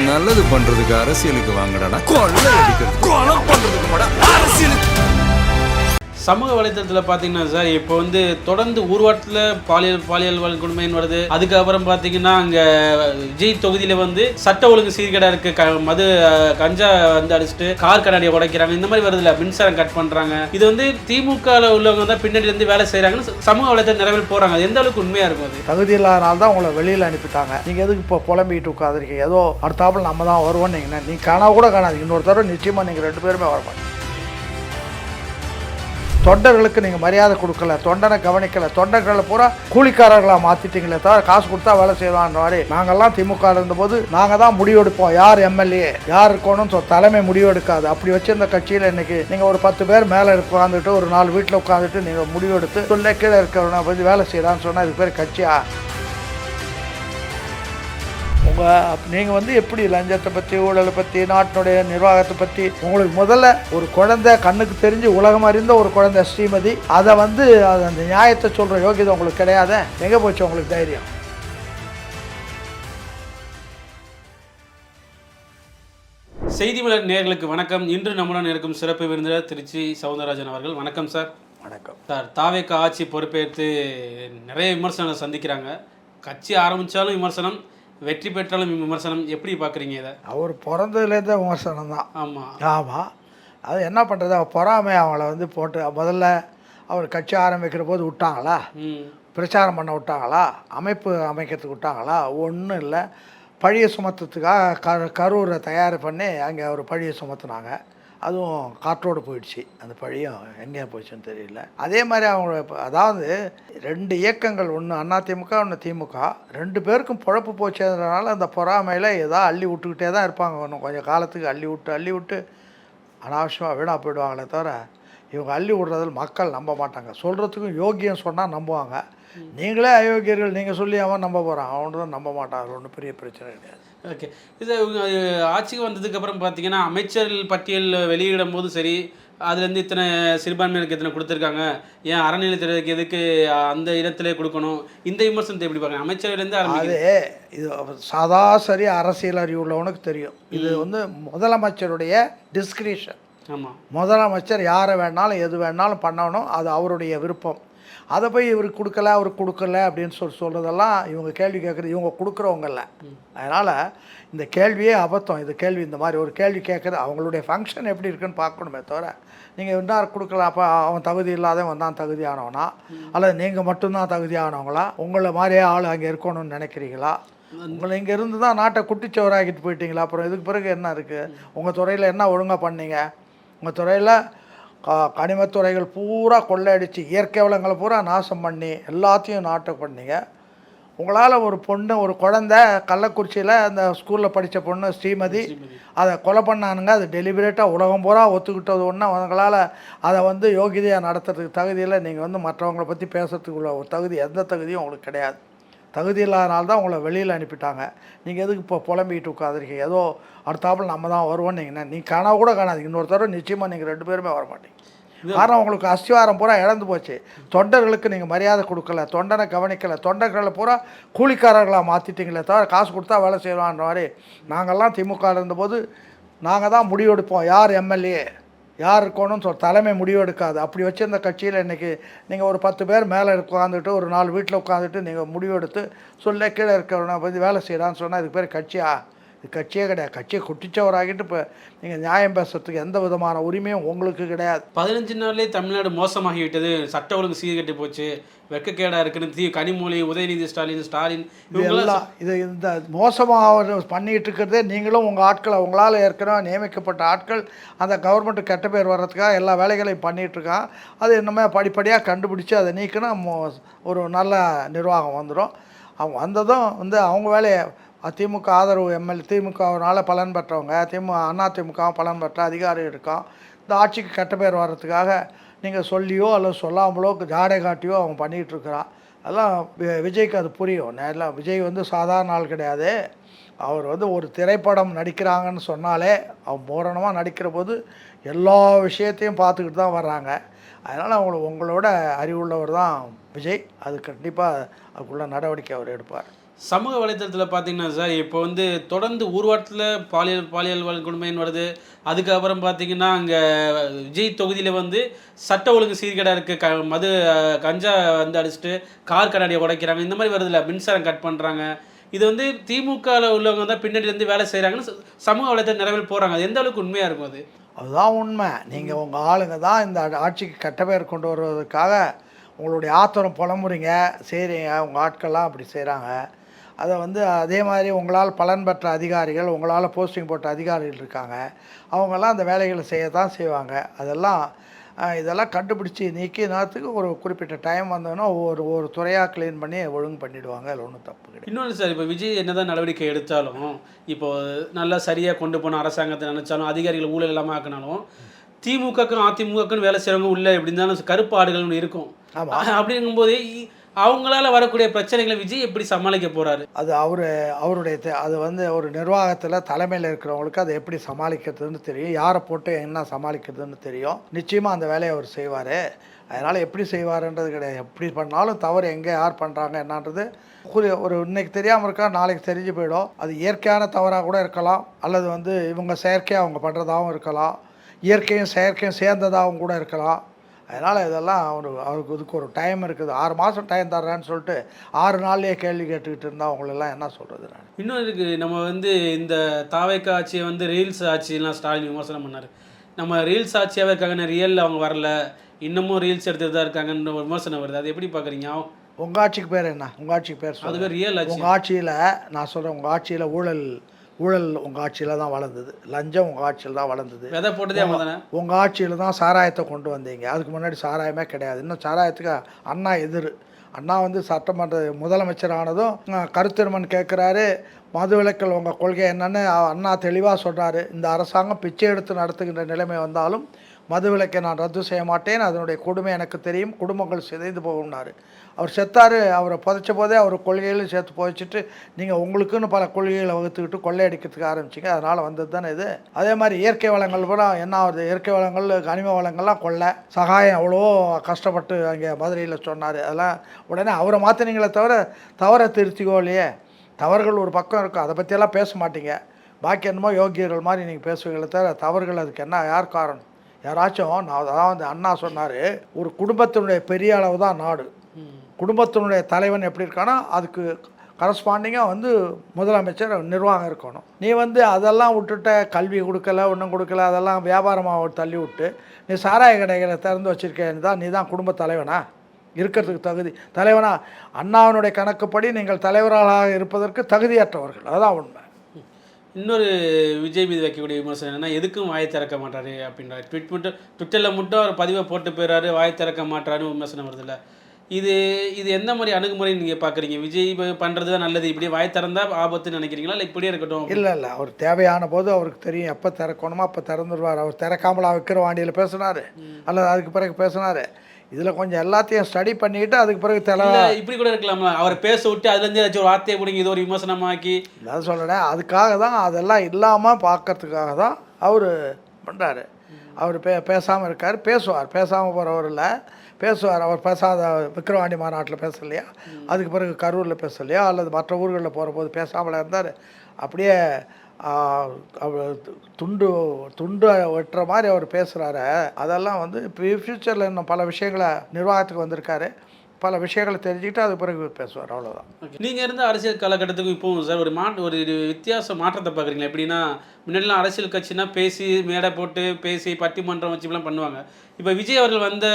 நல்லது பண்றதுக்கு அரசியலுக்கு வாங்கடா, கொள்ளை அடிக்கிறது கொலை பண்றதுக்கு அரசியலுக்கு. சமூக வலைத்தளத்தில் பார்த்தீங்கன்னா சார், இப்போ வந்து தொடர்ந்து ஊர்வலத்தில் பாலியல் வன்கொடுமைன்னு வருது. அதுக்கப்புறம் பார்த்தீங்கன்னா அங்கே விஜய் தொகுதியில் வந்து சட்ட ஒழுங்கு சீர்கேடாக இருக்குது, மது கஞ்சா வந்து அடிச்சுட்டு கார் கண்ணாடியை உடைக்கிறாங்க, இந்த மாதிரி வருதுல்ல, மின்சாரம் கட் பண்ணுறாங்க. இது வந்து திமுகவில் உள்ளவங்க தான் பின்னாடி இருந்து வேலை செய்கிறாங்கன்னு சமூக வலைத்தளம் நிறைய பேர் போகிறாங்க. அது எந்த அளவுக்கு உண்மையாக இருக்கும்? அது தகுதி இல்லாதனால தான் உங்களை வெளியில் அனுப்பிட்டாங்க. நீங்கள் எதுக்கு இப்போ புலம்பிக்கிட்டு உட்காந்துருக்கீங்க? ஏதோ அடுத்தாப்புல நம்ம தான் வருவோம். நீங்கள் காணாம கூட காணாது, இன்னொரு தடவை நிச்சயமாக நீங்கள் 2 பேருமே வரமாட்டீங்க. தொண்டர்களுக்கு நீங்கள் மரியாதை கொடுக்கல, தொண்டனை கவனிக்கலை, தொண்டர்களை பூரா கூலிக்காரர்களாக மாற்றிட்டீங்களே தவிர காசு கொடுத்தா வேலை செய்வான்ற மாதிரி. நாங்கள்லாம் திமுக இருந்தபோது நாங்கள் தான் முடிவெடுப்போம், யார் எம்எல்ஏ யார் இருக்கணும்னு தலைமை முடிவெடுக்காது. அப்படி வச்சிருந்த கட்சியில் இன்னைக்கு நீங்கள் ஒரு 10 பேர் மேலே உட்காந்துட்டு ஒரு 4 வீட்டில் உட்காந்துட்டு நீங்கள் முடிவெடுத்து சொல்ல கீழே இருக்கிறவனை பற்றி வேலை செய்யலான்னு சொன்னால் இதுக்கு பேர் கட்சியா? நீங்கள் வந்து எப்படி லஞ்சத்தை பற்றி, ஊழலை பற்றி, நாட்டினுடைய நிர்வாகத்தை பற்றி உங்களுக்கு முதல்ல ஒரு குழந்தை கண்ணுக்கு தெரிஞ்சு உலகம் அறிந்த ஒரு குழந்தை ஸ்ரீமதி, அதை வந்து அந்த நியாயத்தை சொல்கிற யோகியதை உங்களுக்கு கிடையாத? எங்கே போச்சு உங்களுக்கு தைரியம்? செய்தி மலர் நேயர்களுக்கு வணக்கம். இன்று நம்முடன் இருக்கும் சிறப்பு விருந்தினர் திருச்சி சவுந்தரராஜன் அவர்கள். வணக்கம் சார். வணக்கம் சார். தாவேக ஆட்சி பொறுப்பேற்று நிறைய விமர்சனங்களை சந்திக்கிறாங்க. கட்சி ஆரம்பித்தாலும் விமர்சனம், வெற்றி பெற்றாலும் விமர்சனம். எப்படி பார்க்குறீங்க இதை? அவர் பிறந்ததுலேருந்தே விமர்சனம் தான். ஆமாம். அது என்ன பண்ணுறது, அவர் பொறாமை அவங்கள வந்து போட்டு முதல்ல அவர் கட்சி ஆரம்பிக்கிற போது விட்டாங்களா? பிரச்சாரம் பண்ண விட்டாங்களா? அமைப்பு அமைக்கிறதுக்கு விட்டாங்களா? ஒன்றும் இல்லை. பழியை சுமத்துறதுக்காக கரூரை தயார் பண்ணி அங்கே ஒரு பழியை சுமத்துனாங்க. அதுவும் காற்றோடு போயிடுச்சு. அந்த பழியும் எங்கே போயிடுச்சுன்னு தெரியல. அதே மாதிரி அவங்க அதாவது 2 இயக்கங்கள், ஒன்று அதிமுக ஒன்று திமுக, 2 பேருக்கும் பொழப்பு போச்சதுனால அந்த பொறாமையில் ஏதோ அள்ளி விட்டுக்கிட்டே தான் இருப்பாங்க. ஒன்று கொஞ்சம் காலத்துக்கு அள்ளி விட்டு அனாவசியமாக வீணாக போயிடுவாங்களே தவிர இவங்க அள்ளி விடுறதில் மக்கள் நம்ப மாட்டாங்க. சொல்கிறதுக்கும் யோகியம் சொன்னால் நம்புவாங்க. நீங்களே அயோக்கியர்கள் நீங்கள் சொல்லி அவன் நம்ப போகிறான், அவனு தான் நம்ப மாட்டான். ஒன்றும் பெரிய பிரச்சனை கிடையாது. ஓகே. இது ஆட்சிக்கு வந்ததுக்கப்புறம் பார்த்தீங்கன்னா அமைச்சர்கள் பட்டியல் வெளியிடும் போது சரி, அதுலேருந்து இத்தனை சிறுபான்மையினருக்கு இத்தனை கொடுத்துருக்காங்க, ஏன் அறநிலையத்துறைக்கு எதுக்கு அந்த இடத்துல கொடுக்கணும், இந்த விமர்சனத்தை எப்படி பாருங்க? அமைச்சர்லேருந்து அது இது சராசரி அரசியல் அறிவு உள்ளவனுக்கு தெரியும். இது வந்து முதலமைச்சருடைய டிஸ்கிரிஷன். ஆமாம். முதலமைச்சர் யாரை வேணாலும் எது வேணாலும் பண்ணணும், அது அவருடைய விருப்பம். அதை போய் இவருக்கு கொடுக்கல அவருக்கு கொடுக்கல அப்படின்னு சொல்கிறதெல்லாம் இவங்க கேள்வி கேட்குறது இவங்க கொடுக்குறவங்கல்ல. அதனால் இந்த கேள்வியே அபத்தம். இது கேள்வி, இந்த மாதிரி ஒரு கேள்வி கேட்குறது அவங்களுடைய ஃபங்க்ஷன் எப்படி இருக்குன்னு பார்க்கணுமே தவிர நீங்கள் இன்னார் கொடுக்கல, அப்போ அவன் தகுதி இல்லாதவன் தான் தகுதியானவனா, அல்லது நீங்கள் மட்டும்தான் தகுதியானவங்களா, உங்களை மாதிரியே ஆள் அங்கே இருக்கணும்னு நினைக்கிறீங்களா? உங்களை இங்கே இருந்து தான் நாட்டை குட்டிச்சவராகிட்டு போயிட்டீங்களா? அப்புறம் இதுக்கு பிறகு என்ன இருக்குது? உங்கள் துறையில் என்ன ஒழுங்காக பண்ணீங்க? உங்கள் துறையில் கனிமத்துறைகள் பூரா கொள்ளையடிச்சு இயற்கை வளங்களை பூரா நாசம் பண்ணி எல்லாத்தையும் நாட்டை பண்ணீங்க. உங்களால் ஒரு பொண்ணு, ஒரு குழந்தை கள்ளக்குறிச்சியில் அந்த ஸ்கூலில் படித்த பொண்ணு ஸ்ரீமதி, அதை கொலை பண்ணானுங்க. அது டெலிபரேட்டாக உலகம் பூரா ஒத்துக்கிட்டது ஒன்று. அவங்களால் அதை வந்து யோகிதையாக நடத்துறதுக்கு தகுதியில் நீங்கள் வந்து மற்றவங்களை பற்றி பேசுறதுக்குள்ள ஒரு தகுதி, எந்த தகுதியும் உங்களுக்கு கிடையாது. தகுதி இல்லாதனால தான் உங்களை வெளியில் அனுப்பிட்டாங்க. நீங்கள் எதுக்கு இப்போ புலம்பிக்கிட்டு உட்காந்துருக்கீங்க? ஏதோ அடுத்தாப்புல நம்ம தான் வருவோம். நீங்கள் காணாம கூட காணாது, இன்னொரு தடவை நிச்சயமாக நீங்கள் 2 பேருமே வரமாட்டீங்க. காரணம் உங்களுக்கு அஸ்திவாரம் பூரா இழந்து போச்சு. தொண்டர்களுக்கு நீங்கள் மரியாதை கொடுக்கல, தொண்டனை கவனிக்கலை, தொண்டர்களை பூரா கூலிக்காரர்களாக மாற்றிட்டீங்களே தவிர காசு கொடுத்தா வேலை செய்வான்ற மாதிரி. நாங்கள்லாம் திமுக இருந்தபோது நாங்கள் தான் முடிவெடுப்போம், யார் எம்எல்ஏ யார் இருக்கணும்னு தலைமை முடிவெடுக்காது. அப்படி வச்சிருந்த கட்சியில் இன்றைக்கி நீங்கள் ஒரு 10 பேர் மேலே உட்காந்துட்டு ஒரு 4 வீட்டில் உட்காந்துட்டு நீங்கள் முடிவெடுத்து சொல்ல கீழே இருக்கிறவனை பற்றி வேலை செய்யலான்னு சொன்னால் இதுக்கு பேர் கட்சியா? இது கட்சியே கிடையாது. கட்சியை குட்டிச்சவராகிட்டு இப்போ நீங்கள் நியாயம் பேசுறதுக்கு எந்த விதமான உரிமையும் உங்களுக்கு கிடையாது. 15 நாள்லேயே தமிழ்நாடு மோசமாகிவிட்டது, சட்ட ஒழுங்கு சீர்கெட்டு போச்சு, வெட்கக்கேடாக இருக்குன்னு கனிமொழி, உதயநிதி ஸ்டாலின் இதெல்லாம் இது இந்த மோசமாக பண்ணிகிட்டு இருக்கிறதே நீங்களும் உங்கள் ஆட்களை, உங்களால் ஏற்கனவே நியமிக்கப்பட்ட ஆட்கள் அந்த கவர்மெண்ட்டு கெட்ட பேர் வர்றதுக்காக எல்லா வேலைகளையும் பண்ணிகிட்ருக்கான். அது இன்னுமே படிப்படியாக கண்டுபிடிச்சி அதை நீக்கணும், ஒரு நல்ல நிர்வாகம் வந்துடும். அவங்க வந்ததும் வந்து அவங்க வேலையை திமுக ஆதரவு எம்எல்ஏ, திமுகவினால் பலன் பெற்றவங்க, அதிமுக பலன் பெற்ற அதிகாரி இருக்கான். இந்த ஆட்சிக்கு கெட்ட பேர் வர்றதுக்காக நீங்கள் சொல்லியோ அல்லது சொல்லாமலோ ஜாடை காட்டியோ அவன் பண்ணிகிட்ருக்கிறான். அதெல்லாம் விஜய்க்கு அது புரியும். நேரில் விஜய் வந்து சாதாரண ஆள் கிடையாது. அவர் வந்து ஒரு திரைப்படம் நடிக்கிறாங்கன்னு சொன்னாலே அவன் பூரணமாக நடிக்கிற போது எல்லா விஷயத்தையும் பார்த்துக்கிட்டு தான் வர்றாங்க. அதனால் உங்களோட அறிவுள்ளவர் தான் விஜய். அது கண்டிப்பாக அதுக்குள்ள நடவடிக்கை அவர் எடுப்பார். சமூக வலைத்தளத்தில் பார்த்தீங்கன்னா சார் இப்போ வந்து தொடர்ந்து ஊர்வலத்தில் பாலியல் வன்கொடுமைன்னு வருது. அதுக்கப்புறம் பார்த்தீங்கன்னா அங்கே விஜய் தொகுதியில் வந்து சட்ட ஒழுங்கு சீர்கேடாக இருக்குது. கஞ்சா வந்து அடிச்சுட்டு கார் கண்ணாடியை உடைக்கிறாங்க. இந்த மாதிரி வருதுல்ல, மின்சாரம் கட் பண்ணுறாங்க. இது வந்து திமுகவில் உள்ளவங்க தான் பின்னாடிலேருந்து வேலை செய்கிறாங்கன்னு சமூக வலைத்தள நிலவில் போகிறாங்க. அது எந்த அளவுக்கு உண்மையாக இருக்கும் அது? அதுதான் உண்மை. நீங்கள் உங்கள் ஆளுங்க தான் இந்த ஆட்சிக்கு கெட்ட பேர் கொண்டு வருவதற்காக உங்களுடைய ஆத்திரம் புலம்புறீங்க, செய்கிறீங்க. உங்கள் ஆட்கள்லாம் அப்படி செய்கிறாங்க. அதை வந்து அதே மாதிரி உங்களால் பலன் பெற்ற அதிகாரிகள், உங்களால் போஸ்டிங் போட்ட அதிகாரிகள் இருக்காங்க. அவங்கெல்லாம் அந்த வேலைகளை செய்ய தான் செய்வாங்க. இதெல்லாம் கண்டுபிடிச்சி நீக்கி நேரத்துக்கு ஒரு குறிப்பிட்ட டைம் வந்தோன்னா ஒரு துறையாக க்ளீன் பண்ணி ஒழுங்கு பண்ணிவிடுவாங்க. அதில் ஒன்றும் தப்பு கிடையாது. இன்னொன்று சார், இப்போ விஜய் என்னதான் நடவடிக்கை எடுத்தாலும், இப்போது நல்லா சரியாக கொண்டு போன அரசாங்கத்தை நினச்சாலும், அதிகாரிகள் ஊழல் இல்லாமல் ஆக்கினாலும், திமுகக்கும் அதிமுகக்குன்னு வேலை செய்கிறவங்க உள்ள எப்படி இருந்தாலும் கருப்பு ஆடுகள் ஒன்று இருக்கும். அப்படிங்கும்போது அவங்களால வரக்கூடிய பிரச்சனைகளை விஜய் எப்படி சமாளிக்க போகிறாரு? அது அவருடைய அது வந்து ஒரு நிர்வாகத்தில் தலைமையில் இருக்கிறவங்களுக்கு அதை எப்படி சமாளிக்கிறதுன்னு தெரியும், யாரை போட்டு என்ன சமாளிக்கிறதுன்னு தெரியும். நிச்சயமாக அந்த வேலையை அவர் செய்வார். அதனால் எப்படி செய்வாருன்றது கிடையாது. எப்படி பண்ணாலும் தவறு எங்கே யார் பண்ணுறாங்க என்னன்றது ஒரு இன்னைக்கு தெரியாமல் இருக்கா, நாளைக்கு தெரிஞ்சு போயிடும். அது இயற்கையான தவறாக கூட இருக்கலாம், அல்லது வந்து இவங்க செயற்கையாக அவங்க பண்ணுறதாகவும் இருக்கலாம், இயற்கையும் செயற்கையும் சேர்ந்ததாகவும் கூட இருக்கலாம். அதனால் இதெல்லாம் அவருக்கு இதுக்கு ஒரு டைம் இருக்குது. 6 மாதம் டைம் தர்றேன்னு சொல்லிட்டு 6 நாள்லேயே கேள்வி கேட்டுக்கிட்டு இருந்தால் அவங்களெல்லாம் என்ன சொல்கிறது? நான் இன்னும் இருக்குது, நம்ம வந்து இந்த தாவேக்கா ஆட்சியை வந்து ரீல்ஸ் ஆட்சிலாம் ஸ்டாலின் விமர்சனம் பண்ணார். நம்ம ரீல்ஸ் ஆட்சியாகவே இருக்காங்க, ரியலில் அவங்க வரல, இன்னமும் ரீல்ஸ் எடுத்துகிட்டு தான் இருக்காங்கன்ற ஒரு விமர்சனம் வருது. அது எப்படி பார்க்குறீங்க? உங்கள் ஆட்சிக்கு பேர் என்ன? உங்கள் ஆட்சிக்கு பேர் அதுவே ரியல் ஆட்சி. உங்கள் ஆட்சியில் நான் சொல்கிறேன், உங்கள் ஆட்சியில் ஊழல் உங்கள் ஆட்சியில் தான் வளர்ந்தது. லஞ்சம் உங்கள் ஆட்சியில் தான் வளர்ந்தது. விதை போட்டதே அவங்க தானே. உங்கள் ஆட்சியில் தான் சாராயத்தை கொண்டு வந்தீங்க. அதுக்கு முன்னாடி சாராயமே கிடையாது. இன்னும் சாராயத்துக்கு அண்ணா அண்ணா வந்து சட்டமன்ற முதலமைச்சர் ஆனதும் கருத்திருமன் கேட்குறாரு, மது விலக்கல் உங்கள் கொள்கை என்னன்னு அண்ணா தெளிவாக சொல்கிறாரு. இந்த அரசாங்கம் பிச்சை எடுத்து நடத்துகின்ற நிலைமை வந்தாலும் மது விலக்கை நான் ரத்து செய்ய மாட்டேன், அதனுடைய கொடுமை எனக்கு தெரியும், குடும்பங்கள் சிதைந்து போகும்னாரு. அவர் செத்தார். அவரை புதைச்ச போதே அவர் கொள்கைகளும் சேர்த்து புதைச்சிட்டு நீங்கள் உங்களுக்குன்னு பல கொள்கைகளை வகுத்துக்கிட்டு கொள்ளையடிக்கிறதுக்கு ஆரம்பிச்சிங்க. அதனால் வந்தது தானே இது. அதே மாதிரி இயற்கை வளங்கள் கூட என்ன ஆகுது? இயற்கை வளங்கள் கனிம வளங்கள்லாம் கொள்ளை சகாயம் எவ்வளோ கஷ்டப்பட்டு அங்கே மதுரையில் சொன்னார். அதெல்லாம் உடனே அவரை மாற்றினீங்களே தவறை திருத்திக்கோ இல்லையே. தவறுகள் ஒரு பக்கம் இருக்கும், அதை பற்றியெல்லாம் பேச மாட்டீங்க. பாக்கி என்னமோ யோகியர்கள் மாதிரி நீங்கள் பேசுவீங்களே தவிர தவறுகள் அதுக்கு என்ன யார் காரணம்? யாராச்சும் நான் வந்து அண்ணா சொன்னார், ஒரு குடும்பத்தினுடைய பெரிய அளவு தான் நாடு. குடும்பத்தினுடைய தலைவன் எப்படி இருக்கானோ அதுக்கு கரஸ்பாண்டிங்காக வந்து முதலமைச்சர் நிர்வாகம் இருக்கணும். நீ வந்து அதெல்லாம் விட்டுட்ட, கல்வி கொடுக்கல, ஒன்றும் கொடுக்கல, அதெல்லாம் வியாபாரமாக தள்ளி விட்டு நீ சாராய கடைகளை திறந்து வச்சுருக்கேன்னு தான் நீ தான் குடும்ப தலைவனா இருக்கிறதுக்கு தகுதி? தலைவனா? அண்ணாவினுடைய கணக்குப்படி நீங்கள் தலைவராக இருப்பதற்கு தகுதியற்றவர்கள். அதுதான் உண்மை. இன்னொரு விஜய் மீது வைக்கக்கூடிய விமர்சனம் என்னன்னா, எதுக்கும் வாய் திறக்க மாட்டாரு அப்படின்றாரு. ட்விட்டரில் மட்டும் அவர் பதிவை போட்டு போயிறாரு, வாய் திறக்க மாட்டாருன்னு விமர்சனம் வருதுல்ல. இது எந்த மாதிரி அணுகுமுறை நீங்கள் பார்க்குறீங்க? விஜய் பண்ணுறது தான் நல்லது, இப்படியே வாய் திறந்தால் ஆபத்துன்னு நினைக்கிறீங்களா, இல்லை இப்படியே இருக்கட்டும்? இல்லை அவர் தேவையான போது அவருக்கு தெரியும் எப்போ திறக்கணுமோ அப்போ திறந்துடுவார். அவர் திறக்காமலா விக்கிரவாண்டியில் பேசினார், அல்லது அதுக்கு பிறகு பேசினார். இதில் கொஞ்சம் எல்லாத்தையும் ஸ்டடி பண்ணிக்கிட்டு அதுக்கு பிறகு இப்படி கூட இருக்கலாமா? அவர் பேச விட்டு அதுலேருந்து ஏதாச்சும் ஒரு வார்த்தையை பிடிங்க, இது ஒரு விமர்சனமாக்கி. நான் சொல்கிறேன், அதுக்காக தான் அதெல்லாம் இல்லாமல் பார்க்கறதுக்காக தான் அவர் பண்ணுறாரு. அவர் பேசாமல் இருக்கார். பேசாமல் போகிறவர் இல்லை, பேசுவார். அவர் பேசாத விக்கிரவாண்டி மாநாட்டில் பேசலையா, அதுக்கு பிறகு கரூரில் பேசலையா, அல்லது மற்ற ஊர்களில் போகிற போது பேசாமல் இருந்தார். அப்படியே துண்டு வெட்டுற மாதிரி அவர் பேசுகிறாரு. அதெல்லாம் வந்து இப்போ ஃப்யூச்சரில் இன்னும் பல விஷயங்களை நிர்வாகத்துக்கு வந்திருக்காரு, பல விஷயங்களை தெரிஞ்சுக்கிட்டு அது பிறகு பேசுவார். அவ்வளோதான். நீங்கள் இருந்த அரசியல் காலகட்டத்துக்கு இப்போவும் சார் ஒரு வித்தியாச மாற்றத்தை பார்க்குறீங்களா? எப்படின்னா, முன்னாடிலாம் அரசியல் கட்சினா பேசி மேடை போட்டு பேசி பட்டிமன்றம் வச்சுலாம் பண்ணுவாங்க. இப்போ விஜய் அவர்கள் வந்த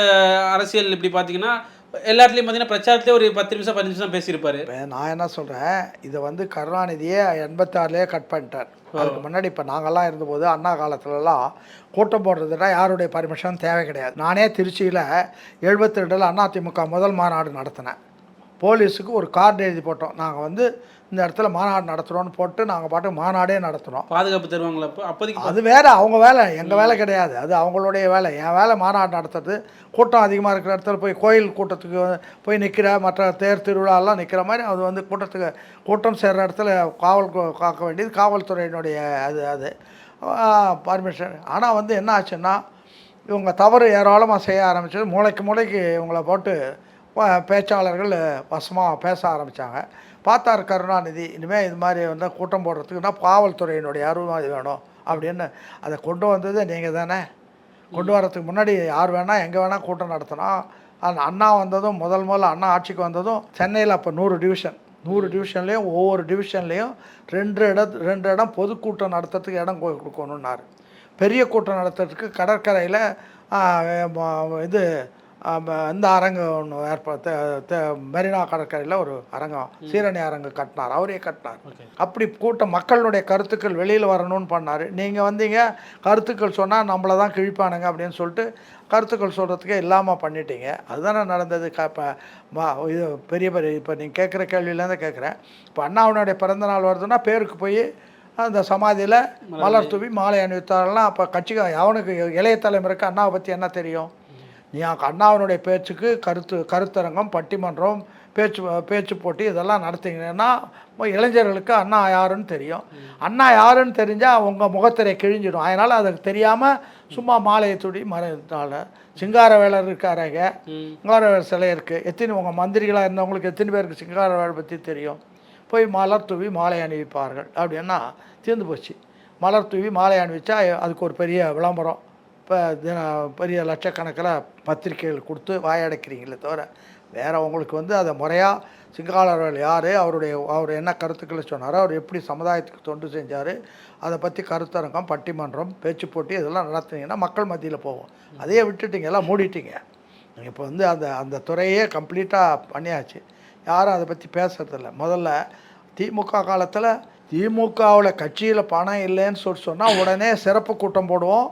அரசியல் இப்படி பார்த்தீங்கன்னா எல்லாத்துலேயும் பார்த்தீங்கன்னா பிரச்சாரத்திலே ஒரு 10 நிமிஷம் 15 நிமிஷம் பேசியிருப்பாரு. நான் என்ன சொல்கிறேன், இதை வந்து கருணாநிதியே 86லேயே கட் பண்ணிட்டார். அதுக்கு முன்னாடி இப்போ நாங்கள்லாம் இருந்தபோது அண்ணா காலத்துலலாம் கூட்டம் போடுறதுனா யாருடைய பர்மிஷன் தேவை கிடையாது. நானே திருச்சியில் 72 அதிமுக முதல் மாநாடு நடத்தினேன். போலீஸுக்கு ஒரு கார்டு எழுதி போட்டோம், நாங்கள் வந்து இந்த இடத்துல மாநாடு நடத்துகிறோன்னு போட்டு நாங்கள் பாட்டு மாநாடே நடத்துகிறோம். பாதுகாப்பு தருவாங்களா? அப்போதைக்கு அது வேறு, அவங்க வேலை, எங்கள் வேலை கிடையாது. அது அவங்களுடைய வேலை. என் வேலை மாநாடு நடத்துறது. கூட்டம் அதிகமாக இருக்கிற இடத்துல போய் கோயில் கூட்டத்துக்கு போய் நிற்கிற, மற்ற தேர் திருவிழாலாம் நிற்கிற மாதிரி அது வந்து கூட்டம் சேர்கிற இடத்துல காக்க வேண்டியது காவல்துறையினுடைய அது பர்மிஷன். ஆனால் வந்து என்ன ஆச்சுன்னா, இவங்க தவறு ஏராளமாக செய்ய ஆரம்பிச்சது. மூளைக்கு இவங்கள போட்டு பேச்சாளர்கள் வசமாக பேச ஆரம்பித்தாங்க. பார்த்தார் கருணாநிதி, இனிமேல் இது மாதிரி வந்து கூட்டம் போடுறதுக்குன்னா காவல்துறையினுடைய அருள்வாதி வேணும் அப்படின்னு அதை கொண்டு வந்தது நீங்கள் தானே. கொண்டு வரதுக்கு முன்னாடி யார் வேணால் எங்கே வேணால் கூட்டம் நடத்தணும். அந்த அண்ணா வந்ததும் முதல்ல அண்ணா ஆட்சிக்கு வந்ததும் சென்னையில் அப்போ 100 டிவிஷன், 100 டிவிஷன்லேயும் ஒவ்வொரு டிவிஷன்லேயும் 2 இடம் பொதுக்கூட்டம் நடத்துறதுக்கு இடம் கொடுக்கணுன்னாரு. பெரிய கூட்டம் நடத்துறதுக்கு கடற்கரையில் இது இந்த அரங்கு ஒன்று மெரினா கடற்கரையில் ஒரு அரங்கம் சீரணி அரங்கு கட்டினார், அவரே கட்டினார். அப்படி கூட்டம் மக்களுடைய கருத்துக்கள் வெளியில் வரணும்னு பண்ணார். நீங்கள் வந்தீங்க கருத்துக்கள் சொன்னால் நம்மளை தான் கிழிப்பானுங்க அப்படின்னு சொல்லிட்டு கருத்துக்கள் சொல்கிறதுக்கே இல்லாமல் பண்ணிட்டீங்க. அதுதானே நடந்தது. இப்போ இது பெரிய இப்போ நீங்கள் கேட்குற கேள்வியிலேருந்து கேட்குறேன். இப்போ அண்ணாவுடைய பிறந்தநாள் வருதுன்னா பேருக்கு போய் அந்த சமாதியில் மலர் தூவி மாலை அணிவித்தாரெல்லாம் அப்போ கட்சிக்கு அவனுக்கு இளைய தலைமுறைக்கு அண்ணாவை பற்றி என்ன தெரியும்? நீ அண்ணாவினுடைய பேச்சுக்கு கருத்தரங்கம், பட்டிமன்றம், பேச்சு போட்டி இதெல்லாம் நடத்திங்கன்னா இளைஞர்களுக்கு அண்ணா யாருன்னு தெரியும். அண்ணா யாருன்னு தெரிஞ்சால் உங்கள் முகத்திரை கிழிஞ்சிடும். அதனால் அதுக்கு தெரியாமல் சும்மா மாலையை துடி மறைந்தால சிங்காரவேலர் இருக்காரங்க, சிங்காரவேலர் சிலை இருக்குது. உங்கள் மந்திரிகளாக இருந்தவங்களுக்கு எத்தனை பேருக்கு சிங்காரவேலர் பற்றி தெரியும்? போய் மலர் தூவி மாலை அணிவிப்பார்கள் அப்படின்னா தீர்ந்து போச்சு. மலர் தூவி மாலை அணிவிச்சா அதுக்கு ஒரு பெரிய விளம்பரம், இப்போ பெரிய லட்சக்கணக்கில் பத்திரிகைகள் கொடுத்து வாயடைக்கிறீங்களே தவிர வேறு உங்களுக்கு வந்து அதை முறையாக சிங்காரவேலர் யார், அவர் என்ன கருத்துக்களை சொன்னார், அவர் எப்படி சமுதாயத்துக்கு தொண்டு செஞ்சார், அதை பற்றி கருத்தரங்கம், பட்டிமன்றம், பேச்சு போட்டி இதெல்லாம் நடத்துனீங்கன்னா மக்கள் மத்தியில் போவோம். அதையே விட்டுட்டிங்க, எல்லாம் மூடிட்டீங்க. இப்போ வந்து அந்த துறையே கம்ப்ளீட்டாக பண்ணியாச்சு. யாரும் அதை பற்றி பேசுறதில்ல. முதல்ல திமுக காலத்தில் திமுகவில் கட்சியில் பணம் இல்லைன்னு சொன்னால் உடனே சிறப்பு கூட்டம் போடுவோம்.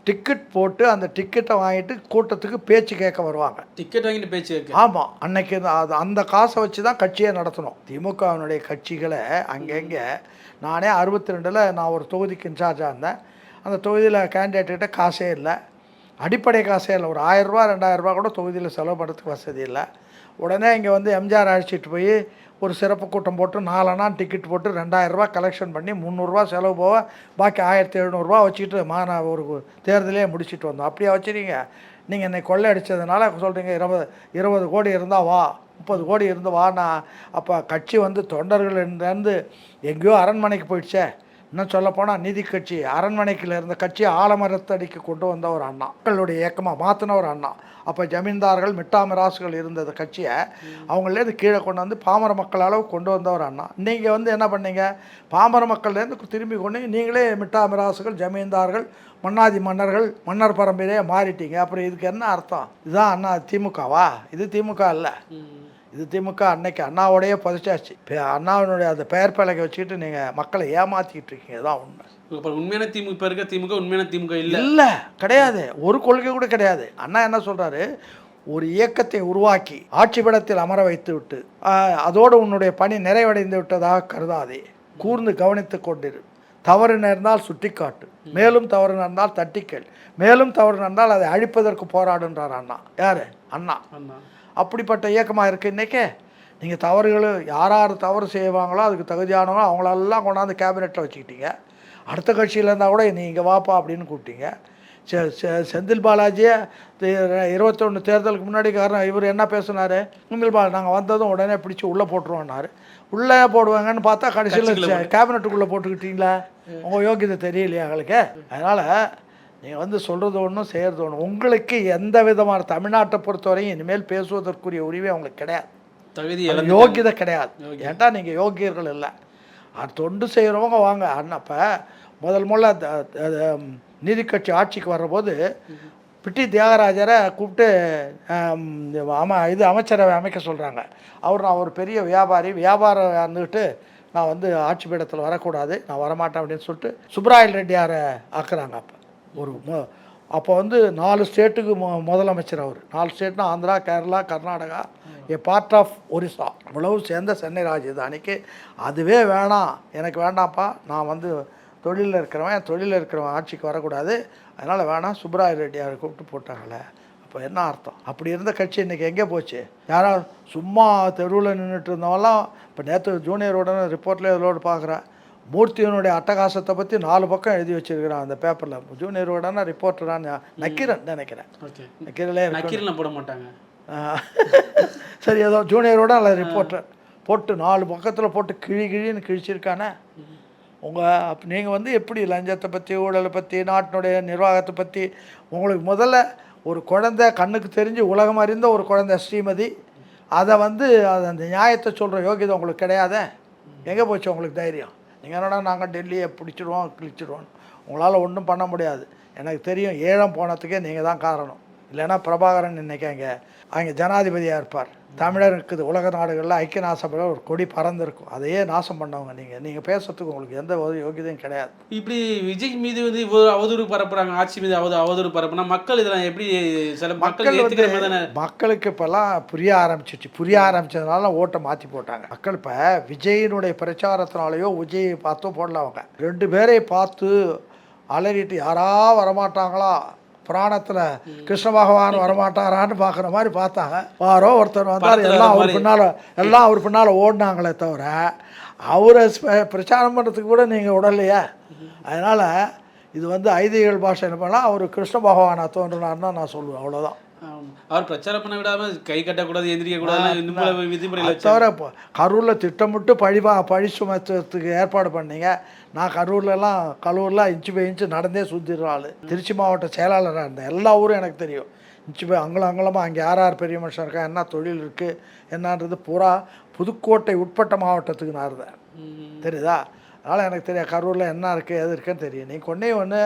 டிக்கெட் போட்டு அந்த டிக்கெட்டை வாங்கிட்டு கூட்டத்துக்கு பேச்சு கேட்க வருவாங்க. டிக்கெட் வாங்கிட்டு பேச்சு கேட்க. ஆமாம், அன்னைக்கு அந்த காசை வச்சு தான் கட்சியை நடத்தணும். திமுகவினுடைய கட்சிகளை அங்கங்கே நானே 62ல் நான் ஒரு தொகுதிக்கு இன்சார்ஜாக இருந்தேன். அந்த தொகுதியில் கேண்டிடேட்ட காசே இல்லை, அடிப்படை காசே இல்லை. ஒரு 1000 ரூபா 2000 ரூபா கூட தொகுதியில் செலவு பண்ணுறதுக்கு வசதி இல்லை. உடனே இங்கே வந்து எம்ஜிஆர் அழைச்சிட்டு போய் ஒரு சிறப்பு கூட்டம் போட்டு 4 அண்ணா டிக்கெட் போட்டு 2000 ரூபா கலெக்ஷன் பண்ணி 300 ரூபா செலவு போக பாக்கி 1700 ரூபா வச்சுக்கிட்டு ஒரு தேர்தலே முடிச்சுட்டு வந்தோம். அப்படியே வச்சுருங்க. நீங்கள் என்னை கொள்ளை அடித்ததுனால சொல்கிறீங்க 20 கோடி இருந்தால் வா, 30 கோடி இருந்து வானா. அப்போ கட்சி வந்து தொண்டர்கள்லேருந்து எங்கேயோ அரண்மனைக்கு போயிடுச்சே. இன்னும் சொல்லப்போனால் நீதி கட்சி அரண்மனைக்கில் இருந்த கட்சியை ஆலமரத்தடிக்கு கொண்டு வந்த ஒரு அண்ணா, மக்களுடைய இயக்கமாக மாற்றின ஒரு அண்ணா. அப்போ ஜமீன்தார்கள் மிட்டாமிராசுகள் இருந்தது கட்சியை அவங்களேருந்து கீழே கொண்டு வந்து பாமர மக்கள் அளவு கொண்டு வந்த ஒரு அண்ணா. நீங்கள் வந்து என்ன பண்ணீங்க? பாமர மக்கள்லேருந்து திரும்பி கொண்டு நீங்களே மிட்டாமிராசுகள், ஜமீன்தார்கள், மன்னாதி மன்னர்கள், மன்னர் பரம்பரையே மாறிட்டீங்க. அப்புறம் இதுக்கு என்ன அர்த்தம்? இதுதான் அண்ணா திமுகவா? இது திமுக இல்லை. இது திமுக அன்னைக்கு அண்ணாவோடையே பதிச்சாச்சு. அண்ணாவினுடைய அந்த பெயர் பலகை வச்சுக்கிட்டு நீங்கள் மக்களை ஏமாற்றிக்கிட்டு இருக்கீங்க. தான் உண்மை. உண்மையான திமுக இப்போ இருக்க திமுக உண்மையான திமுக இல்லை, இல்லை, கிடையாது. ஒரு கொள்கை கூட கிடையாது. அண்ணா என்ன சொல்கிறாரு? ஒரு இயக்கத்தை உருவாக்கி ஆட்சி படத்தில் அமர வைத்து விட்டு அதோடு உன்னுடைய பணி நிறைவடைந்து விட்டதாக கருதாதே, கூர்ந்து கவனித்து கொண்டிரு, தவறு நேர்ந்தால் சுட்டிக்காட்டு, மேலும் தவறு நடந்தால் தட்டிக்கல், மேலும் தவறு நடந்தால் அதை அழிப்பதற்கு போராடுன்றார் அண்ணா. யார்? அண்ணா. அப்படிப்பட்ட இயக்கமாக இருக்குது இன்றைக்கே. நீங்கள் தவறுகள் யார் தவறு செய்வாங்களோ அதுக்கு தகுதியானவங்களோ அவங்களெல்லாம் கொண்டாந்து கேபினெட்டில் வச்சுக்கிட்டீங்க. அடுத்த கட்சியில் இருந்தால் கூட நீங்கள் வாப்பா அப்படின்னு கூப்பிட்டீங்க. செந்தில் பாலாஜியை 21 தேர்தலுக்கு முன்னாடி இவர் என்ன பேசுனார்? செந்தில் பாலாஜி நாங்கள் வந்ததும் உடனே பிடிச்சி உள்ளே போட்டுருவோன்னாரு. உள்ளே போடுவாங்கன்னு பார்த்தா கடைசியில் கேபினெட்டுக்குள்ளே போட்டுக்கிட்டீங்களா? உங்கள் யோகியதை தெரியலையா எங்களுக்கு? அதனால் நீங்கள் வந்து சொல்கிறது ஒன்றும் செய்கிறது ஒன்று. உங்களுக்கு எந்த விதமான தமிழ்நாட்டை பொறுத்தவரையும் இனிமேல் பேசுவதற்குரிய உரிமை அவங்களுக்கு கிடையாது, யோகியதை கிடையாது. ஏன்டா நீங்கள் யோகியர்கள் இல்லை. தொண்டு செய்கிறவங்க வாங்க. அண்ணப்போ முதல்ல நீதி கட்சி ஆட்சிக்கு வர்றபோது பிட்டி தியாகராஜரை கூப்பிட்டு அமைச்சரவை அமைக்க சொல்கிறாங்க. நான் ஒரு பெரிய வியாபாரம் இருந்துக்கிட்டு நான் வந்து ஆட்சி பீடத்தில் வரக்கூடாது, நான் வரமாட்டேன் அப்படின்னு சொல்லிட்டு சுப்ராயல் ரெட்டியாரை ஆக்குறாங்க. அப்போ வந்து 4 ஸ்டேட்டுக்கு முதலமைச்சர் அவர். 4 ஸ்டேட்னா ஆந்திரா, கேரளா, கர்நாடகா, பார்ட் ஆஃப் ஒரிசா, இவ்வளவு சேர்ந்த சென்னை ராஜதானிக்கு. அதுவே வேணாம், எனக்கு வேண்டாம்ப்பா, நான் வந்து தொழிலில் இருக்கிறவன் ஆட்சிக்கு வரக்கூடாது, அதனால் வேணாம், சுப்ராய ரெட்டியாரை கூப்பிட்டு போட்டாங்களே. அப்போ என்ன அர்த்தம்? அப்படி இருந்த கட்சி இன்றைக்கி எங்கே போச்சு? யாராவது சும்மா தெருவில் நின்றுட்டு இருந்தவெல்லாம் இப்போ நேற்று ஜூனியரோட ரிப்போர்ட்லேயே இதோடு பார்க்குறேன். மூர்த்தியினுடைய அட்டகாசத்தை பற்றி 4 பக்கம் எழுதி வச்சிருக்கிறான் அந்த பேப்பரில். ஜூனியரோடனா ரிப்போர்ட்டரான்னு நினைக்கிறேன். நக்கீரன் போட மாட்டாங்க. சரி, ஏதோ ஜூனியரோட அல்ல ரிப்போர்ட்டர் போட்டு 4 பக்கத்தில் போட்டு கிழின்னு கிழிச்சிருக்கானே. நீங்கள் வந்து எப்படி லஞ்சத்தை பற்றி, ஊழலை பற்றி, நாட்டினுடைய நிர்வாகத்தை பற்றி, உங்களுக்கு முதல்ல ஒரு குழந்தை கண்ணுக்கு தெரிஞ்சு உலகம் அறிந்த ஒரு குழந்தை ஸ்ரீமதி, அதை வந்து அந்த நியாயத்தை சொல்கிற யோகியதை உங்களுக்கு கிடையாதே. எங்கே போச்சு உங்களுக்கு தைரியம்? நீங்கள் என்னடா நாங்கள் டெல்லியை பிடிச்சிடுவோம் கிழிச்சிடுவோம், உங்களால் ஒன்றும் பண்ண முடியாது. எனக்கு தெரியும், ஏழம் போனதுக்கே நீங்கள் தான் காரணம். இல்லைன்னா பிரபாகரன் இன்றைக்கி அங்கே ஜனாதிபதியாக இருப்பார். தமிழர் இருக்குது உலக நாடுகளில் ஐக்கிய நாசப்பட ஒரு கொடி பறந்துருக்கும். அதையே நாசம் பண்ணவங்க நீங்கள் பேசுறதுக்கு உங்களுக்கு எந்த யோகியதையும் கிடையாது. இப்படி விஜய் மீது வந்து இவ்வளோ அவதூறு பரப்புறாங்க, ஆட்சி மீது அவதூறு பரப்புனா மக்கள் இதெல்லாம் எப்படி சில மக்களுக்கு இப்போல்லாம் புரிய ஆரம்பிச்சதுனால ஓட்டை மாற்றி போட்டாங்க. மக்கள் இப்போ விஜயினுடைய பிரச்சாரத்தினாலேயோ விஜயை பார்த்தோ போடல. அவங்க 2 பேரை பார்த்து அலறிட்டு யாரா வரமாட்டாங்களா, புராணத்தில் கிருஷ்ண பகவான் வரமாட்டாரான்னு பார்க்குற மாதிரி பார்த்தாங்க. வாரோ ஒருத்தர் வந்தார், எல்லாம் அவர் பின்னால் ஓடினாங்களே தவிர அவரை பிரச்சாரம் பண்ணுறதுக்கு கூட நீங்கள் விடலையே. அதனால் இது வந்து ஐதீகல் பாஷை என்ன பண்ணால் அவர் கிருஷ்ண பகவானாக தோன்றினார்னா நான் சொல்லுவேன், அவ்வளோதான். அவர் பிரச்சாரம் பண்ண விடாமல் கை கட்டக்கூடாது, எந்திரிக்க கூடாது விதிமுறையில் தவிர கரூரில் திட்டமிட்டு பழி சுமத்துறதுக்கு ஏற்பாடு பண்ணீங்க. நான் கரூரில் இன்ச்சு பை இன்ச்சு நடந்தே சுற்றிடுறாள். திருச்சி மாவட்ட செயலாளராக இருந்தேன். எல்லா ஊரும் எனக்கு தெரியும். இன்ச்சு பை அங்கலமாக அங்கே யார் பெரிய மனுஷன் இருக்கா, என்ன தொழில் இருக்குது என்னன்றது பூரா புதுக்கோட்டை உட்பட்ட மாவட்டத்துக்கு நான் இருந்தேன், தெரியுதா? அதனால் எனக்கு தெரியும் கரூரில் என்ன இருக்குது எது இருக்குன்னு தெரியும். நீங்கள் ஒன்று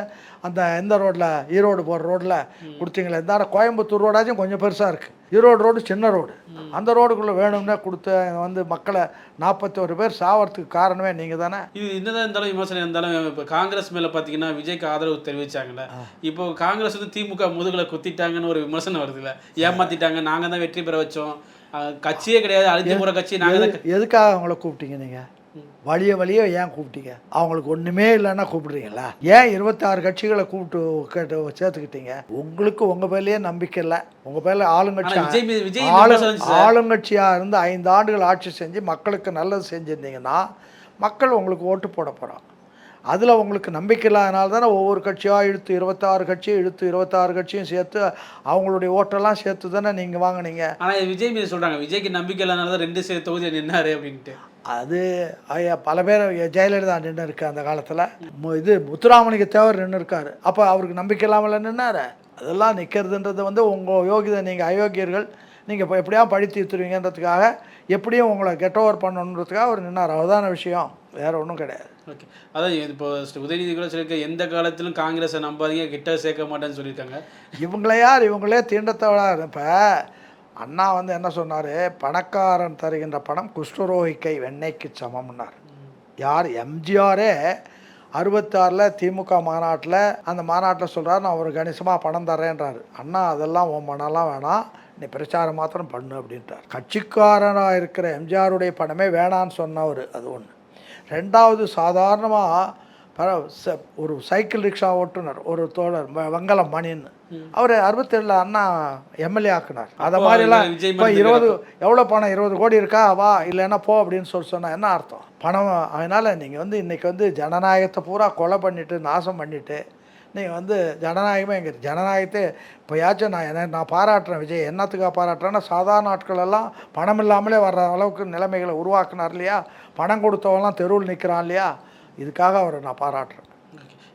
அந்த எந்த ரோட்டில் ஈரோடு போகிற ரோட்டில் கொடுத்தீங்களே, இந்த கோயம்புத்தூர் ரோடாச்சும் கொஞ்சம் பெருசாக இருக்குது. ஈரோடு ரோடு சின்ன ரோடு, அந்த ரோடுக்குள்ளே வேணும்னே கொடுத்து வந்து மக்களை 41 பேர் சாவறதுக்கு காரணமே நீங்கள் தானே. இது என்னதான் இருந்தாலும் விமர்சனம் இருந்தாலும் இப்போ காங்கிரஸ் மேலே பார்த்தீங்கன்னா விஜய்க்கு ஆதரவு தெரிவித்தாங்களே, இப்போ காங்கிரஸ் வந்து திமுக முதுகில் குத்திட்டாங்கன்னு ஒரு விமர்சனம் வருதுல்ல, ஏமாற்றிட்டாங்க, நாங்கள் தான் வெற்றி பெற வச்சோம், கட்சியே கிடையாது, அழுத்தி போகிற கட்சி நாங்கள். எதுக்காக அவங்கள கூப்பிட்டீங்க நீங்கள்? வழிய ஏன் கூப்பிட்டீங்க? அவங்களுக்கு ஒன்றுமே இல்லைன்னா கூப்பிடுறீங்களா? ஏன் 26 கட்சிகளை கூப்பிட்டு சேர்த்துக்கிட்டீங்க? உங்களுக்கு உங்கள் பேர்லேயே நம்பிக்கை இல்லை. உங்கள் பேரில் ஆளுங்கட்சியாக இருந்து 5 ஆண்டுகள் ஆட்சி செஞ்சு மக்களுக்கு நல்லது செஞ்சுருந்தீங்கன்னா மக்கள் உங்களுக்கு ஓட்டு போட போகிறோம். அதில் உங்களுக்கு நம்பிக்கை இல்லாதனால தானே ஒவ்வொரு கட்சியாக இழுத்து 26 கட்சியும் சேர்த்து அவங்களுடைய ஓட்டெல்லாம் சேர்த்து தானே நீங்கள் வாங்கினீங்க. ஆனால் விஜய் மீது சொல்கிறாங்க விஜய்க்கு நம்பிக்கை இல்லாதனால தான் 2 தொகுதியை நின்னாரு அப்படின்ட்டு. அது பல பேர் ஜெயலலிதா நின்று இருக்கு அந்த காலத்தில். இது முத்துராமலிங்க தேவர் நின்று இருக்காரு. அப்போ அவருக்கு நம்பிக்கை இல்லாமல் நின்னாரு. அதெல்லாம் நிற்கிறதுன்றது வந்து உங்கள் யோகிதை. நீங்கள் அயோக்கியர்கள், நீங்கள் இப்போ எப்படியா பழி தீர்த்துருவீங்கன்றதுக்காக, எப்படியும் உங்களை கெட் ஓவர் பண்ணணுன்றதுக்காக அவர் நின்னார். அவ்வளோதான விஷயம், வேறு ஒன்றும் கிடையாது. ஓகே, அதான் இப்போ உதயநிதி கூட சொல்லியிருக்க எந்த காலத்திலும் காங்கிரஸை நம்பாதீங்க, கிட்ட சேர்க்க மாட்டேன்னு சொல்லியிருக்காங்க. இவங்களே தீண்டத்தவளாக. இப்போ அண்ணா வந்து என்ன சொன்னார், பணக்காரன் தருகின்ற பணம் குஷ்டரோகிக்கை வெண்ணெய்க்கு சமம்னார். யார்? எம்ஜிஆரே 66 திமுக மாநாட்டில், அந்த மாநாட்டில் சொல்கிறார் நான் ஒரு கணிசமாக பணம் தரேன்றாரு. அண்ணா அதெல்லாம் உன் பணம்லாம் வேணாம், நீ பிரச்சாரம் மாத்திரம் பண்ணு அப்படின்ட்டார். கட்சிக்காரனாக இருக்கிற எம்ஜிஆருடைய பணமே வேணான்னு சொன்னவர், அது ஒன்று. 2வது, சாதாரணமாக ஒரு சைக்கிள் ரிக்ஷா ஓட்டுனர் ஒரு தோழர் வெங்கலம் மணின்னு, அவர் 67 அண்ணா எம்எல்ஏ ஆக்குனார். அதை மாதிரிலாம் இப்போ 20 எவ்வளோ பணம் 20 கோடி இருக்கா, வா இல்லைன்னா போ அப்படின்னு சொன்னால் என்ன அர்த்தம்? பணம். அதனால் நீங்கள் வந்து இன்றைக்கி வந்து ஜனநாயகத்தை பூரா கொலை பண்ணிவிட்டு நாசம் பண்ணிவிட்டு நீங்கள் வந்து ஜனநாயகமே எங்கே ஜனநாயகத்தை இப்போயாச்சும் நான் பாராட்டுறேன். விஜய் என்னத்துக்காக பாராட்டுறேன்னா, சாதாரண ஆட்களெல்லாம் பணம் இல்லாமலே வர்ற அளவுக்கு நிலைமைகளை உருவாக்குனார் இல்லையா, பணம் கொடுத்தவங்களாம் தெருவில் நிற்கிறான் இல்லையா, இதுக்காக அவரை நான் பாராட்டுறேன்.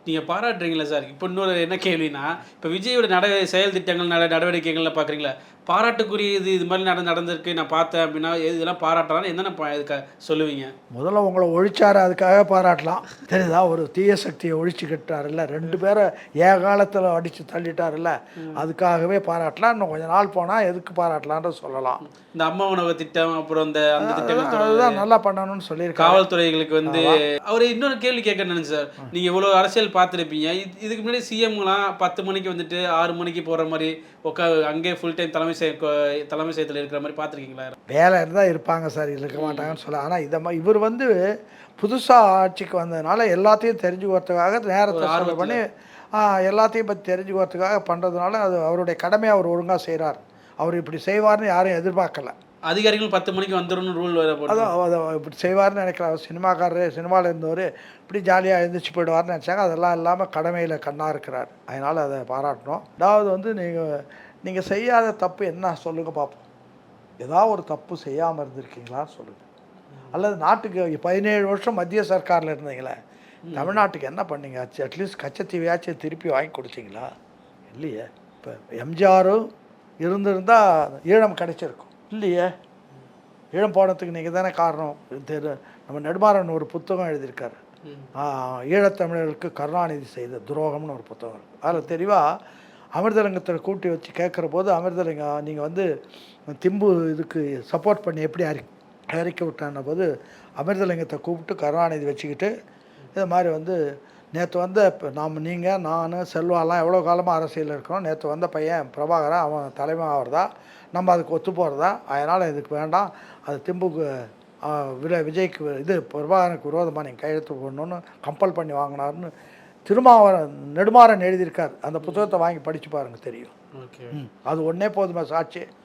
நீங்கள் பாராட்டுறீங்களா சார்? இப்போ இன்னொரு என்ன கேள்வினா, இப்போ விஜயோட செயல் திட்டங்கள் நடவடிக்கைகள்லாம் பார்க்குறீங்களா, பாராட்டுக்குரியது இது மாதிரி நடந்திருக்கு நான் பார்த்தேன் அப்படின்னா இதெல்லாம் பாராட்டலாம், என்னென்ன இதுக்கு சொல்லுவீங்க? முதல்ல உங்களை ஒழிச்சாரு, அதுக்காக பாராட்டலாம். தெரியுதா? ஒரு தீய சக்தியை ஒழிச்சுக்கிட்டாருல்ல, 2 பேரை ஏகாலத்தில் அடித்து தள்ளிட்டாருல்ல, அதுக்காகவே பாராட்டலாம். இன்னும் கொஞ்சம் நாள் போனால் எதுக்கு பாராட்டலான்னு சொல்லலாம். இந்த அம்மா உணவு திட்டம், அப்புறம் அந்த திட்டங்கள் அதுதான் நல்லா பண்ணணும்னு சொல்லியிருக்காங்க. காவல்துறைகளுக்கு வந்து அவர் இன்னொரு கேள்வி கேட்க நினைச்சு சார், நீங்கள் இவ்வளோ அரசியல் பார்த்துருப்பீங்க, இதுக்கு முன்னாடி சிஎம்லாம் 10 மணிக்கு வந்துட்டு 6 மணிக்கு போகிற மாதிரி அங்கே ஃபுல் டைம் தலைமை செயலத்தில் இருக்கிற மாதிரி பார்த்துருக்கீங்களா? வேலை இருந்தால் இருப்பாங்க சார், இருக்க மாட்டாங்கன்னு சொல்ல. ஆனால் இவர் வந்து புதுசாக ஆட்சிக்கு வந்ததுனால எல்லாத்தையும் தெரிஞ்சுக்கிறதுக்காக நேரத்தை செலவு பண்ணி எல்லாத்தையும் பற்றி தெரிஞ்சுக்கிறதுக்காக பண்ணுறதுனால அது அவருடைய கடமையை அவர் ஒழுங்காக செய்கிறார். அவர் இப்படி செய்வார்னு யாரும் எதிர்பார்க்கல. அதிகாரிகள் 10 மணிக்கு வந்துடணும் ரூல் வேறு போட்டு அதான் இப்படி செய்வார்னு நினைக்கிறார். சினிமாவில் இருந்தவர் இப்படி ஜாலியாக எழுந்திரிச்சு போயிடுவார்னு நினச்சாங்க. அதெல்லாம் இல்லாமல் கடமையில் கண்ணாக இருக்கிறார். அதனால் அதை பாராட்டணும். அதாவது வந்து நீங்கள் செய்யாத தப்பு என்ன சொல்லுங்கள் பார்ப்போம். ஏதாவது ஒரு தப்பு செய்யாமல் இருந்திருக்கீங்களான்னு சொல்லுங்கள். அல்லது நாட்டுக்கு 17 வருஷம் மத்திய சர்க்காரில் இருந்தீங்களே, தமிழ்நாட்டுக்கு என்ன பண்ணீங்க? அட்லீஸ்ட் கச்சத்தீவையாச்சும் திருப்பி வாங்கி கொடுத்தீங்களா? இல்லையே. இப்போ எம்ஜிஆரும் இருந்திருந்தால் ஈழம் கிடைச்சிருக்கும். இல்லையே. ஈழம் போனதுக்கு நீங்கள் தானே காரணம். நம்ம நெடுமாறன் ஒரு புத்தகம் எழுதியிருக்காரு, ஈழத்தமிழர்களுக்கு கருணாநிதி செய்த துரோகம்னு ஒரு புத்தகம் இருக்குது. அதில் தெளிவாக அமிர்தலிங்கத்தில் கூட்டி வச்சு கேட்குற போது, அமிர்தலிங்கம் நீங்கள் வந்து திம்பு இதுக்கு சப்போர்ட் பண்ணி எப்படி அறிக்கை விட்டான போது, அமிர்தலிங்கத்தை கூப்பிட்டு கருணாநிதி வச்சுக்கிட்டு இது மாதிரி வந்து நேற்று வந்து இப்போ நான் செல்வாலாம் எவ்வளோ காலமாக அரசியலில் இருக்கிறோம், நேற்று வந்த பையன் பிரபாகரன் அவன் தலைமை ஆகிறதா, நம்ம அதுக்கு ஒத்து போகிறதா, அதனால் இதுக்கு வேண்டாம், அது திம்புக்கு விஜய்க்கு இது பிரபாகரனுக்கு விரோதமாக நீங்கள் கையெழுத்து போடணுன்னு கம்பல் பண்ணி வாங்கினார்னு நெடுமாறன் எழுதியிருக்கார். அந்த புத்தகத்தை வாங்கி படித்து பாருங்கள் தெரியும். ஓகே, அது ஒன்றே போதுமா சாட்சி.